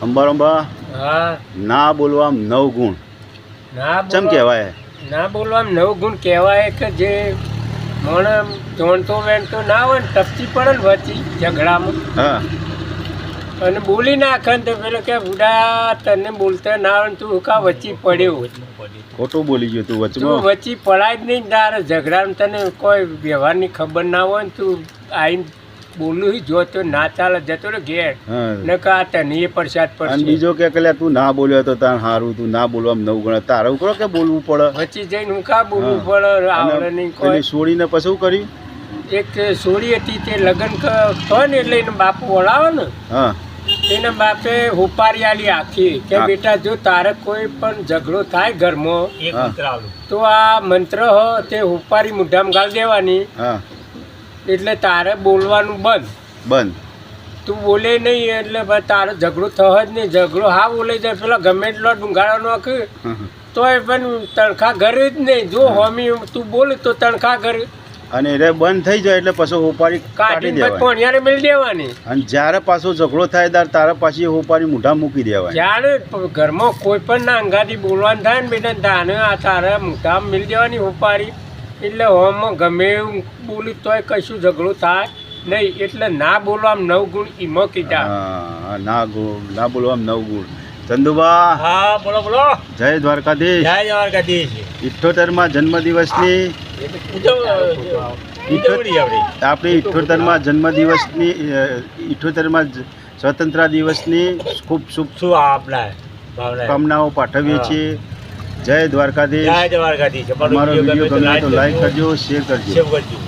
અંબા હા ના બોલવા નવ ગુણ ના ચમ કહેવાય? ના બોલવામાં નવ ગુણ કહેવાય કે જે મોણ જોણતો વેણતો ના હોય ને ટપકી પડે ને વચ્ચી ઝઘડામાં હા અને બોલી નાખે ને તો પેલો કે બુડા તને બોલતા ના આવે ને તું કા વચ્ચી પડ્યો ખોટું બોલી ગયો તું તું વચમાં. વચ્ચી પડાય જ નહીં તારે ઝઘડામાં તને કોઈ વ્યવહારની ખબર ના હોય ને તું આઈને બોલું જો તો ના ચાલે જતો રે ઘેર હા ને કા તને એ પ્રસાદ અને પડશે બીજો કે કલ્યા તું ના બોલ્યો તો તાર સારું, તું ના બોલવામાં નવ ગુણ. તારે કરો કે બોલવું પડે. વચ્ચી જઈને હું કા બોલવું હા. પડે આવડે અને નહીં પેલી કોઈ છોડીને પછી શું કર્યું? એક સોળી હતી તે લગ્ન થાય ને એટલે એને બાપ વળાવે ને હા એના બાપે હુપારી આલી આખી કે હા. બેટા જો તારે કોઈ પણ ઝઘડો થાય ઘરમાં એક હા. મંત્ર આલું. તો આ મંત્ર હો તે હુપારી મુઢામાં ગાળ દેવાની હા એટલે તારે બોલવાનું બંધ. બંધ. તું બોલે નહીં એટલે ભાઈ તારો ઝઘડો થયો જ નહીં. ઝઘડો હા બોલે જાય પેલા ગમે એટલો ડુંગાળો નાખે હા, હા. તોય પણ તણખા ઘરે જ નહીં. જો હોમી તું બોલે તો તણખા ઘરે અને એ બંધ થઈ જાય એટલે પછી હોપારી કાઢી કાઢીને પછી દેવાય. પોણિયારે મેળી દેવાની. અને જ્યારે પાછો ઝઘડો થાય ત્યારે તારે પાછી હોપારી મૂઢા મૂકી દેવાય. જ્યારે ઘરમાં કોઈ પણ ના અંગાથી બોલવાનું થાય ને બેટા તાને આ તારા મોઢામાં મિલ દેવાની ઉપાડી એટલે હોમમાં ગમે એવું બોલી તોય કશું ઝઘડો થાય નહીં. એટલે ના બોલવામાં નવ ગુણ ઈમો કીધા. હા ના બોલવામાં નવ ગુણ. ચંદુબા હા બોલો બોલો. જય દ્વારકાધીશ. જય દ્વારકાધીશ. 78માં જન્મદિવસની ઉજવણી આપણી. આપણી 78માં જન્મદિવસની 78માં સ્વતંત્ર દિવસની ખૂબ શુભ શું આપના ભાવના. કામનાઓ પાઠવીએ હા. છીએ. જય દ્વારકાધીશ. જય દ્વારકાધીશ. અમારો વિડીયો ગમે તો લાઈક કરજો, શેર કરજો. સેવ કરજો.